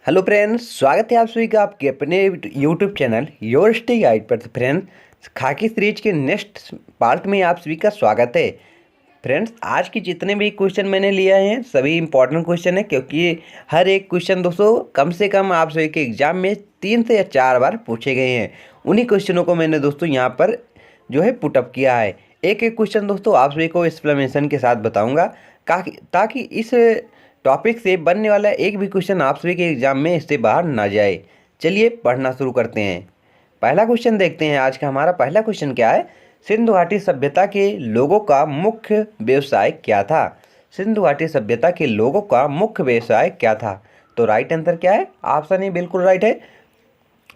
Hello friends, स्वागत है आप सभी का आपके अपने YouTube channel your study guide पर। फ्रेंड्स, खाकी सीरीज के नेक्स्ट पार्ट में आप सभी का स्वागत है। फ्रेंड्स, आज की जितने भी क्वेश्चन मैंने लिए हैं सभी इंपॉर्टेंट क्वेश्चन है, क्योंकि हर एक क्वेश्चन दोस्तों कम से कम आप सभी के एग्जाम में 3 से या 4 बार पूछे गए हैं। उन्हीं क्वेश्चनों को मैंने दोस्तों यहाँ पर जो है पुटअप किया है। एक एक क्वेश्चन दोस्तों आप सभी को एक्सप्लेनेशन के साथ बताऊँगा, ताकि इस टॉपिक से बनने वाला एक भी क्वेश्चन आप सभी के एग्जाम में इससे बाहर ना जाए। चलिए पढ़ना शुरू करते हैं। पहला क्वेश्चन देखते हैं। आज का हमारा पहला क्वेश्चन क्या है? सिंधु घाटी सभ्यता के लोगों का मुख्य व्यवसाय क्या था? सिंधु घाटी सभ्यता के लोगों का मुख्य व्यवसाय क्या था? तो राइट आंसर क्या है? ऑप्शन ए बिल्कुल राइट है।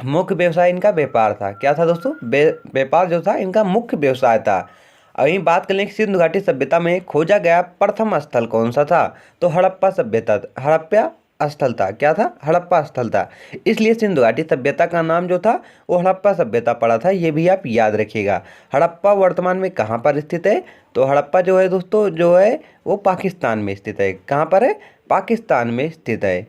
मुख्य व्यवसाय इनका व्यापार था। क्या था दोस्तों? व्यापार जो था इनका मुख्य व्यवसाय था। अभी बात कर लें कि सिंधु घाटी सभ्यता में खोजा गया प्रथम स्थल कौन सा था? तो हड़प्पा सभ्यता, हड़प्पा स्थल था। क्या था? हड़प्पा स्थल था। इसलिए सिंधु घाटी सभ्यता का नाम जो था वो हड़प्पा सभ्यता पड़ा था। ये भी आप याद रखिएगा। हड़प्पा वर्तमान में कहाँ पर स्थित है? तो हड़प्पा जो है दोस्तों जो है वो पाकिस्तान में स्थित है। कहाँ पर है? पाकिस्तान में स्थित है।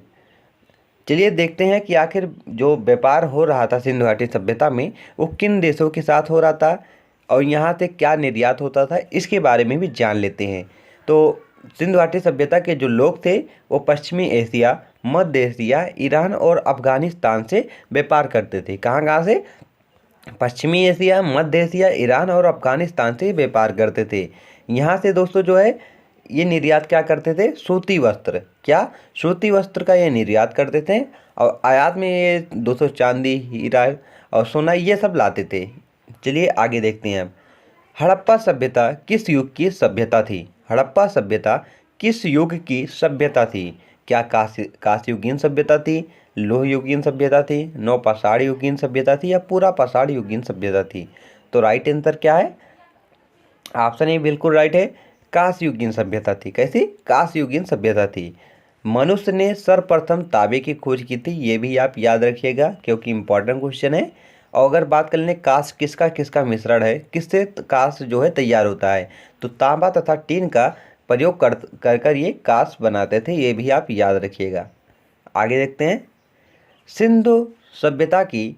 चलिए देखते हैं कि आखिर जो व्यापार हो रहा था सिंधु घाटी सभ्यता में वो किन देशों के साथ हो रहा था और यहाँ से क्या निर्यात होता था, इसके बारे में भी जान लेते हैं। तो सिंधु घाटी सभ्यता के जो लोग थे वो पश्चिमी एशिया, मध्य एशिया, ईरान और अफगानिस्तान से व्यापार करते थे। कहाँ कहाँ से? पश्चिमी एशिया, मध्य एशिया, ईरान और अफगानिस्तान से व्यापार करते थे। यहाँ से दोस्तों जो है ये निर्यात क्या करते थे? सूती वस्त्र। क्या? सूती वस्त्र का ये निर्यात करते थे। और आयात में ये दोस्तों चांदी, हीरा और सोना ये सब लाते थे। चलिए आगे देखते हैं अब। हड़प्पा सभ्यता किस युग की सभ्यता थी? हड़प्पा सभ्यता किस युग की सभ्यता थी? क्या कांस्ययुगीन सभ्यता थी, लोह युगीन सभ्यता थी, नवपाषाण युगीन सभ्यता थी या पूरा पाषाण युगीन सभ्यता थी? तो राइट आंसर क्या है? ऑप्शन ए बिल्कुल राइट है। कांस्ययुगीन सभ्यता थी। कैसी? कांस्ययुगीन सभ्यता थी। मनुष्य ने सर्वप्रथम तांबे की खोज की थी। ये भी आप याद रखिएगा क्योंकि इंपॉर्टेंट क्वेश्चन है। और अगर बात कर लें कांस्य किसका किसका मिश्रण है, किससे कांस्य जो है तैयार होता है, तो तांबा तथा टीन का प्रयोग कर ये कांस्य बनाते थे। ये भी आप याद रखिएगा। आगे देखते हैं। सिंधु सभ्यता की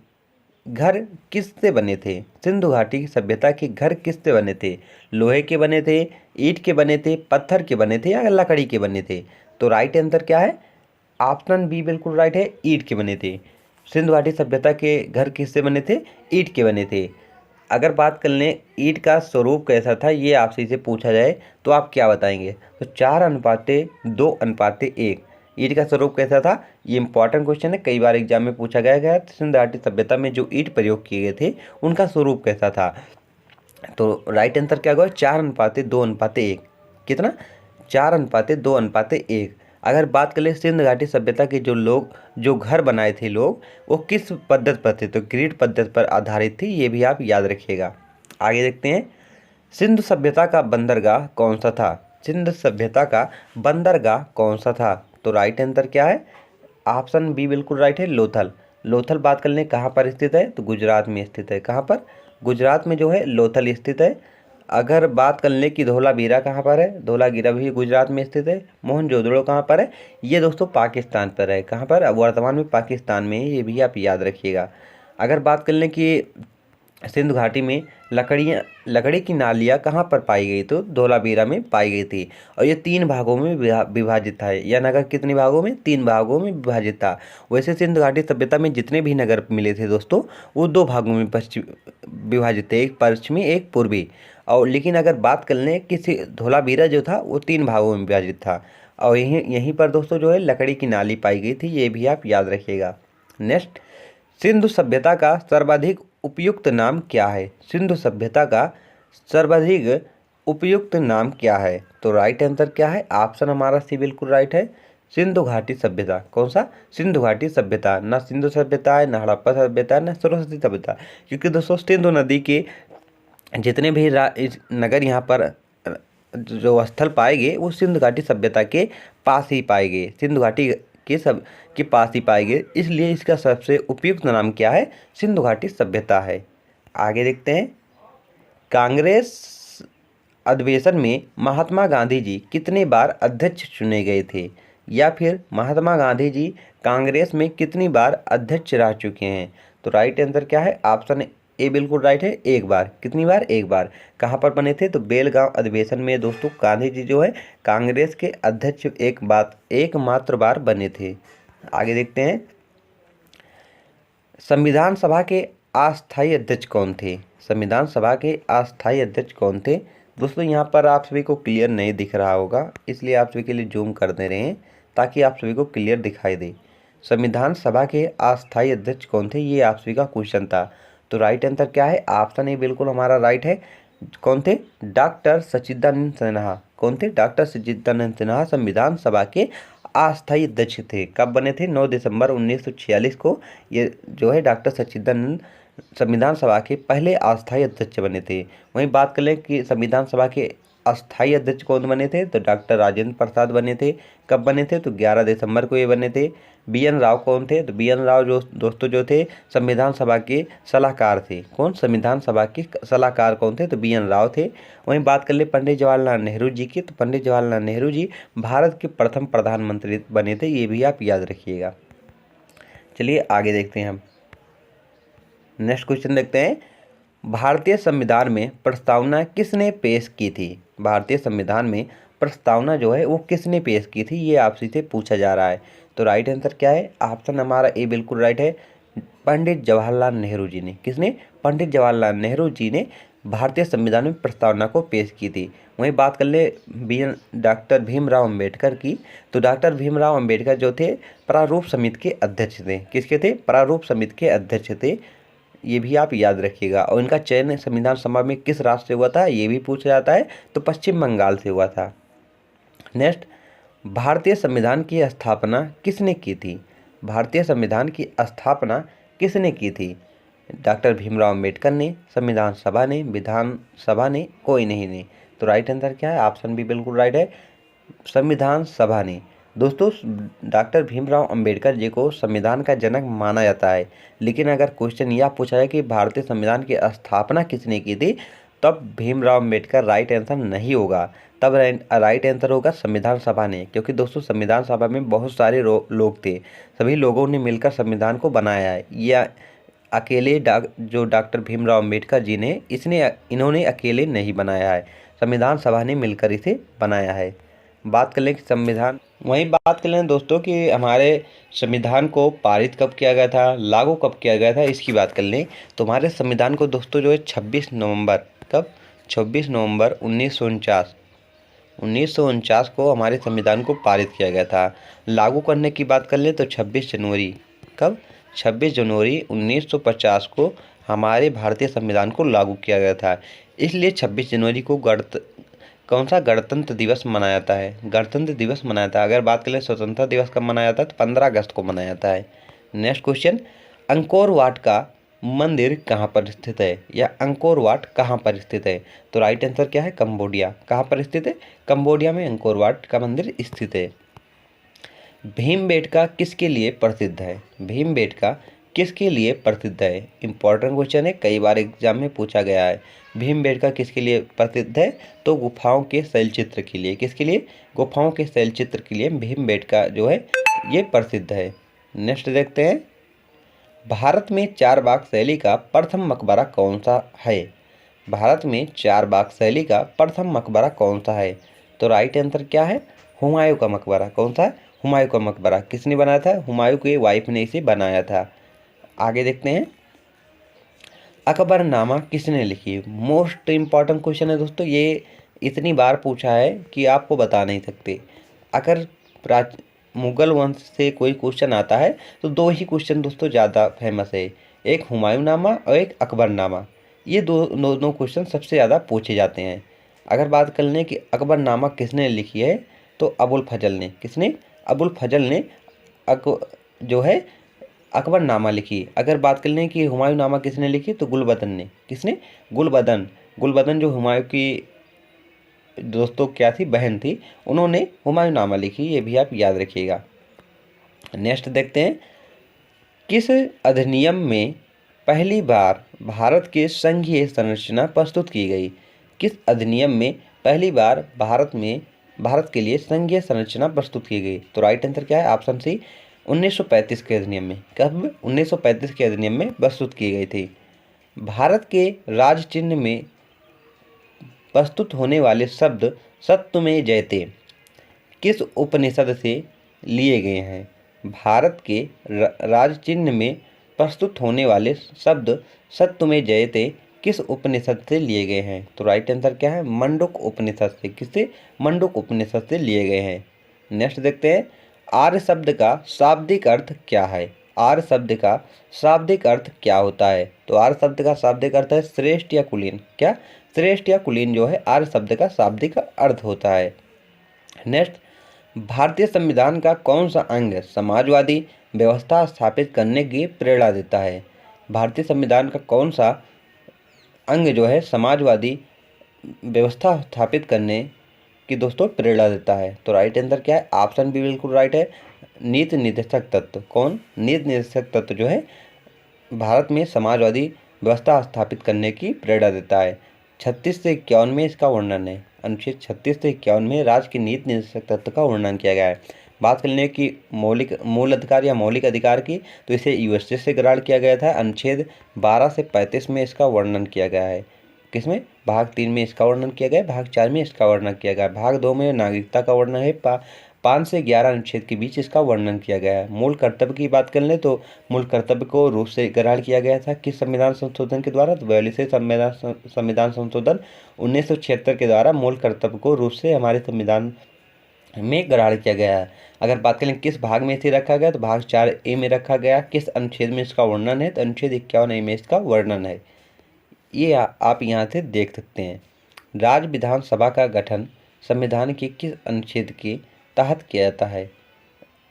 घर किससे बने थे? सिंधु घाटी की सभ्यता के घर किससे बने थे? लोहे के बने थे, ईंट के बने थे, पत्थर के बने थे या लकड़ी के बने थे? तो राइट आंसर क्या है? ऑप्शन बी बिल्कुल राइट है। ईंट के बने थे। सिंधु घाटी सभ्यता के घर किससे बने थे? ईंट के बने थे। अगर बात कर लें ईंट का स्वरूप कैसा था, ये आपसे इसे पूछा जाए तो आप क्या बताएंगे? तो 4:2:1। ईंट का स्वरूप कैसा था? ये इंपॉर्टेंट क्वेश्चन है, कई बार एग्जाम में पूछा गया है। सिंधु घाटी सभ्यता में जो ईंट प्रयोग किए गए थे उनका स्वरूप कैसा था? तो राइट आंसर क्या होगा? 4:2:1। कितना? 4:2:1। अगर बात करें सिंधु घाटी सभ्यता के जो लोग जो घर बनाए थे लोग, वो किस पद्धति पर थे? तो ग्रिड पद्धति पर आधारित थी। ये भी आप याद रखिएगा। आगे देखते हैं। सिंधु सभ्यता का बंदरगाह कौन सा था? सिंधु सभ्यता का बंदरगाह कौन सा था? तो राइट आंसर क्या है? ऑप्शन बी बिल्कुल राइट है। लोथल। लोथल बात कर लें कहाँ पर स्थित है? तो गुजरात में स्थित है। कहाँ पर? गुजरात में जो है लोथल स्थित है। अगर बात कर लें कि धोलावीरा कहाँ पर है? धोलावीरा भी गुजरात में स्थित है। मोहनजोदड़ो कहाँ पर है? ये दोस्तों पाकिस्तान पर है। कहाँ पर? वर्तमान में पाकिस्तान में है। ये भी आप याद रखिएगा। अगर बात कर लें कि सिंधु घाटी में लकड़ी की नालियाँ कहाँ पर पाई गई? तो धोलावीरा में पाई गई थी। और ये 3 भागों में विभाजित था। यह नगर कितने भागों में? 3 भागों में विभाजित था। वैसे सिंधु घाटी सभ्यता में जितने भी नगर मिले थे दोस्तों वो 2 भागों में विभाजित थे, एक पश्चिमी एक पूर्वी। और लेकिन अगर बात कर लें कि धोलावीरा जो था वो 3 भागों में विभाजित था। और यहीं यहीं पर दोस्तों जो है लकड़ी की नाली पाई गई थी। ये भी आप याद रखिएगा। नेक्स्ट, सिंधु सभ्यता का सर्वाधिक उपयुक्त नाम क्या है? सिंधु सभ्यता का सर्वाधिक उपयुक्त नाम क्या है? तो राइट आंसर क्या है? ऑप्शन हमारा सी बिल्कुल राइट है। सिंधु घाटी सभ्यता। कौन सा? सिंधु घाटी सभ्यता। ना सिंधु सभ्यता है, ना हड़प्पा सभ्यता है, ना सरस्वती सभ्यता। क्योंकि दोस्तों सिंधु नदी के जितने भी नगर यहाँ पर जो स्थल पाए गए वो सिंधु घाटी सभ्यता के पास ही पाए गए। सिंधु घाटी के सब के पास ही पाए गए। इसलिए इसका सबसे उपयुक्त नाम क्या है? सिंधु घाटी सभ्यता है। आगे देखते हैं। कांग्रेस अधिवेशन में महात्मा गांधी जी कितने बार अध्यक्ष चुने गए थे? या फिर महात्मा गांधी जी कांग्रेस में कितनी बार अध्यक्ष रह चुके हैं? तो राइट आंसर क्या है? ऑप्शन ए बिल्कुल राइट है, एक बार। कितनी बार? एक बार। कहाँ पर बने थे? तो बेलगांव अधिवेशन में दोस्तों गांधी जी जो है कांग्रेस के अध्यक्ष एकमात्र बार बने थे। आगे देखते हैं, संविधान सभा के अस्थायी अध्यक्ष कौन थे? संविधान सभा के अस्थायी अध्यक्ष कौन थे? दोस्तों यहाँ पर आप सभी को क्लियर नहीं दिख रहा होगा, इसलिए आप सभी के लिए जूम कर दे रहे हैं ताकि आप सभी को क्लियर दिखाई दे। संविधान सभा के अस्थायी अध्यक्ष कौन थे, ये आप सभी का क्वेश्चन था। तो राइट आंसर क्या है? ऑप्शन ए बिल्कुल हमारा राइट है। कौन थे? डॉक्टर सच्चिदानंद सिन्हा। कौन थे? डॉक्टर सच्चिदानंद सिन्हा संविधान सभा के अस्थायी अध्यक्ष थे। कब बने थे? 9 दिसंबर 1946 को ये जो है डॉक्टर सच्चिदानंद संविधान सभा के पहले अस्थायी अध्यक्ष बने थे। वहीं बात कर लें कि संविधान सभा के अस्थायी अध्यक्ष कौन बने थे, तो डॉक्टर राजेंद्र प्रसाद बने थे। कब बने थे? तो 11 दिसंबर को ये बने थे। बी.एन. राव कौन थे? तो बी.एन. राव जो दोस्तों जो थे संविधान सभा के सलाहकार थे। कौन? संविधान सभा के सलाहकार कौन थे? तो बी.एन. राव थे। वहीं बात कर ले पंडित जवाहरलाल नेहरू जी की, तो पंडित जवाहरलाल नेहरू जी भारत के प्रथम प्रधानमंत्री बने थे, ये भी आप याद रखिएगा। चलिए आगे देखते हैं हम। नेक्स्ट क्वेश्चन देखते हैं, भारतीय संविधान में प्रस्तावना किसने पेश की थी? भारतीय संविधान में प्रस्तावना जो है वो किसने पेश की थी, ये आपसे से पूछा जा रहा है। तो राइट आंसर क्या है? ऑप्शन हमारा ए बिल्कुल राइट है, पंडित जवाहरलाल नेहरू जी ने। किसने? पंडित जवाहरलाल नेहरू जी ने भारतीय संविधान में प्रस्तावना को पेश की थी। वहीं बात कर ले डॉक्टर भीमराव अंबेडकर की, तो डॉक्टर भीमराव अंबेडकर जो थे प्रारूप समिति के अध्यक्ष थे। किसके थे? प्रारूप समिति के अध्यक्ष थे, ये भी आप याद रखिएगा। और इनका चयन संविधान सभा में किस राज्य से हुआ था, ये भी पूछा जाता है, तो पश्चिम बंगाल से हुआ था। नेक्स्ट, भारतीय संविधान की स्थापना किसने की थी? भारतीय संविधान की स्थापना किसने की थी? डॉक्टर भीमराव अंबेडकर ने, संविधान सभा ने, विधान सभा ने, कोई नहीं ने। तो राइट आंसर क्या है? ऑप्शन भी बिल्कुल राइट है, संविधान सभा ने। दोस्तों डॉक्टर भीमराव अंबेडकर जी को संविधान का जनक माना जाता है, लेकिन अगर क्वेश्चन यह पूछा है कि भारतीय संविधान की स्थापना किसने की थी, तब भीमराव अंबेडकर राइट आंसर नहीं होगा, तब राइट आंसर होगा संविधान सभा ने। क्योंकि दोस्तों संविधान सभा में बहुत सारे लोग थे, सभी लोगों ने मिलकर संविधान को बनाया है। यह अकेले जो डॉक्टर भीमराव अंबेडकर जी ने इन्होंने अकेले नहीं बनाया है, संविधान सभा ने मिलकर इसे बनाया है। बात कर लें कि वहीं बात कर लें दोस्तों कि हमारे संविधान को पारित कब किया गया था, लागू कब किया गया था, इसकी बात कर लें तो हमारे संविधान को दोस्तों जो है 26 नवंबर, कब? 26 नवंबर 1949 को हमारे संविधान को पारित किया गया था। लागू करने की बात कर लें तो 26 जनवरी, कब? 26 जनवरी 1950 को हमारे भारतीय संविधान को लागू किया गया था। इसलिए 26 जनवरी को कौन सा गणतंत्र दिवस मनाया जाता है? गणतंत्र दिवस मनाया जाता है। अगर बात करें स्वतंत्रता दिवस कब मनाया जाता है, तो 15 अगस्त को मनाया जाता है। नेक्स्ट क्वेश्चन, अंकोर वाट का मंदिर कहाँ पर स्थित है, या अंकोर वाट कहाँ पर स्थित है? तो राइट आंसर क्या है? कंबोडिया। कहाँ पर स्थित है? कंबोडिया में अंकोर वाट का मंदिर स्थित है। भीमबेटका किसके लिए प्रसिद्ध है? भीमबेटका किसके लिए प्रसिद्ध है? इंपॉर्टेंट क्वेश्चन है, कई बार एग्जाम में पूछा गया है। भीमबेटका किसके लिए प्रसिद्ध है? तो गुफाओं के शैलचित्र के लिए। किसके लिए? गुफाओं के शैलचित्र के लिए भीमबेटका जो है ये प्रसिद्ध है। नेक्स्ट देखते हैं, भारत में चारबाग शैली का प्रथम मकबरा कौन सा है? भारत में चारबाग शैली का प्रथम मकबरा कौन सा है? तो राइट आंसर क्या है? हुमायूं का मकबरा। कौन सा? हुमायूं का मकबरा। किसने बनाया था? हुमायूं की वाइफ ने इसे बनाया था। आगे देखते हैं, अकबरनामा किसने लिखी? मोस्ट इम्पॉर्टेंट क्वेश्चन है दोस्तों, ये इतनी बार पूछा है कि आपको बता नहीं सकते। अगर मुगल वंश से कोई क्वेश्चन आता है तो दो ही क्वेश्चन दोस्तों ज़्यादा फेमस है, एक हुमायूंनामा और एक अकबरनामा। ये दोनों क्वेश्चन सबसे ज़्यादा पूछे जाते हैं। अगर बात कर लें कि अकबरनामा किसने लिखी है, तो अबुल फजल ने। किसने? अबुल फजल ने जो है अकबरनामा लिखी। अगर बात कर लें कि हुमायूंनामा किसने लिखी, तो गुलबदन ने। किसने? गुलबदन जो हुमायूं की दोस्तों क्या थी? बहन थी, उन्होंने हुमायूंनामा लिखी, ये भी आप याद रखिएगा। नेक्स्ट देखते हैं, किस अधिनियम में पहली बार भारत की संघीय संरचना प्रस्तुत की गई? किस अधिनियम में पहली बार भारत में भारत के लिए संघीय संरचना प्रस्तुत की गई? तो राइट आंसर क्या है? ऑप्शन सी 1935 के अधिनियम में। कब? 1935 के अधिनियम में प्रस्तुत की गई थी। भारत के राज चिन्ह में प्रस्तुत होने वाले शब्द सत्यमेव जयते किस उपनिषद से लिए गए हैं? भारत के राज चिन्ह में प्रस्तुत होने वाले शब्द सत्यमेव जयते किस उपनिषद से लिए गए हैं? तो राइट आंसर क्या है? मंडूक उपनिषद से। किससे? मंडूक उपनिषद से लिए गए हैं। नेक्स्ट देखते हैं, आर्य शब्द का शाब्दिक अर्थ क्या है? आर्य शब्द का शाब्दिक अर्थ क्या होता है? तो आर्य शब्द का शाब्दिक अर्थ है श्रेष्ठ या कुलीन। क्या? श्रेष्ठ या कुलीन जो है आर्य शब्द का शाब्दिक अर्थ होता है। नेक्स्ट, भारतीय संविधान का कौन सा अंग समाजवादी व्यवस्था स्थापित करने की प्रेरणा देता है? भारतीय संविधान का कौन सा अंग जो है समाजवादी व्यवस्था स्थापित करने की दोस्तों प्रेरणा देता है? तो राइट आंसर क्या है? ऑप्शन बी बिल्कुल राइट है, नीति निर्देशक तत्व। कौन? नीति निर्देशक तत्व जो है भारत में समाजवादी व्यवस्था स्थापित करने की प्रेरणा देता है। 36 से 51 में इसका वर्णन है। अनुच्छेद 36 से 51 में राज्य के नीति निर्देशक तत्व का वर्णन किया गया है। बात कर लें कि मूल अधिकार या मौलिक अधिकार की, तो इसे यूएसए से ग्रहण किया गया था। अनुच्छेद 12 से 35 में इसका वर्णन किया गया है। किसमें? भाग 3 में इसका वर्णन किया गया है, भाग 4 में इसका वर्णन किया गया है, भाग 2 में नागरिकता का वर्णन है, 5 से 11 अनुच्छेद के बीच इसका वर्णन किया गया है। मूल कर्तव्य की बात कर लें तो मूल कर्तव्य को रूस से ग्रहण किया गया था। किस संविधान संशोधन के द्वारा? 42वें संविधान संशोधन 1976 के द्वारा मूल कर्तव्य को रूस से हमारे संविधान में ग्रहण किया गया है। अगर बात करें किस भाग में इसे रखा गया, तो भाग 4A में रखा गया। किस अनुच्छेद में इसका वर्णन है? तो अनुच्छेद 51A में इसका वर्णन है। ये आप यहाँ से देख सकते हैं। राज्य विधानसभा का गठन संविधान के किस अनुच्छेद के तहत किया जाता है?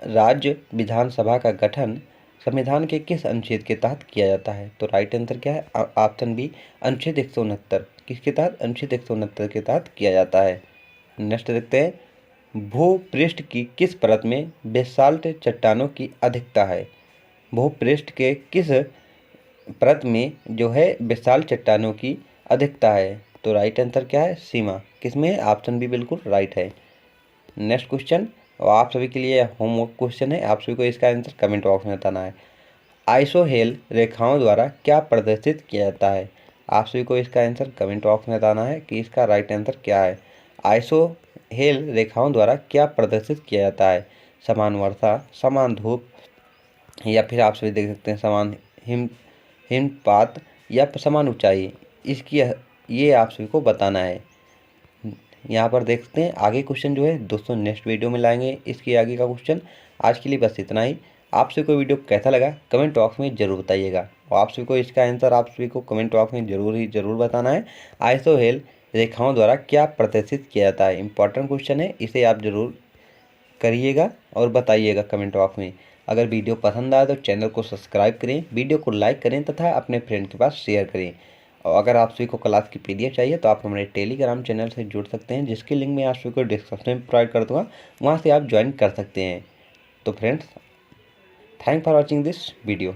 राज्य विधानसभा का गठन संविधान के किस अनुच्छेद के तहत किया जाता है? तो राइट आंसर क्या है? ऑप्शन बी अनुच्छेद 169। किसके तहत? अनुच्छेद 169 के तहत किया जाता है। नेक्स्ट देखते हैं, भूपृष्ठ की किस परत में बेसाल्ट चट्टानों की अधिकता है? भूपृष्ठ के किस परत में जो है बेसाल्ट चट्टानों की अधिकता है? तो राइट आंसर क्या है? सीमा। किसमें है? ऑप्शन बी बिल्कुल राइट है। नेक्स्ट क्वेश्चन, और आप सभी के लिए होमवर्क क्वेश्चन है, आप सभी को इसका आंसर कमेंट बॉक्स में बताना है। आइसोहेल रेखाओं द्वारा क्या प्रदर्शित किया जाता है? आप सभी को इसका आंसर कमेंट बॉक्स में बताना है कि इसका राइट आंसर क्या है। आइसोहेल रेखाओं द्वारा क्या प्रदर्शित किया जाता है? समान वर्षा, समान धूप, या फिर आप सभी देख सकते हैं समान हिमपात या समान ऊंचाई। इसकी ये आप सभी को बताना है। यहाँ पर देखते हैं आगे क्वेश्चन जो है दोस्तों नेक्स्ट वीडियो में लाएंगे इसकी आगे का क्वेश्चन। आज के लिए बस इतना ही। आप सभी को वीडियो कैसा लगा कमेंट बॉक्स में ज़रूर बताइएगा, और आप सभी को इसका आंसर आप सभी को कमेंट बॉक्स में ज़रूर बताना है। आइसोहेल रेखाओं द्वारा क्या प्रदर्शित किया जाता है? इंपॉर्टेंट क्वेश्चन है, इसे आप ज़रूर करिएगा और बताइएगा कमेंट बॉक्स में। अगर वीडियो पसंद आए तो चैनल को सब्सक्राइब करें, वीडियो को लाइक करें तथा अपने फ्रेंड के पास शेयर करें। और अगर आप सभी को क्लास की PDF चाहिए तो आप हमारे टेलीग्राम चैनल से जुड़ सकते हैं, जिसकी लिंक मैं आप सभी को डिस्क्रिप्शन में प्रोवाइड कर दूँगा, वहाँ से आप ज्वाइन कर सकते हैं। तो friends, thank for watching this video.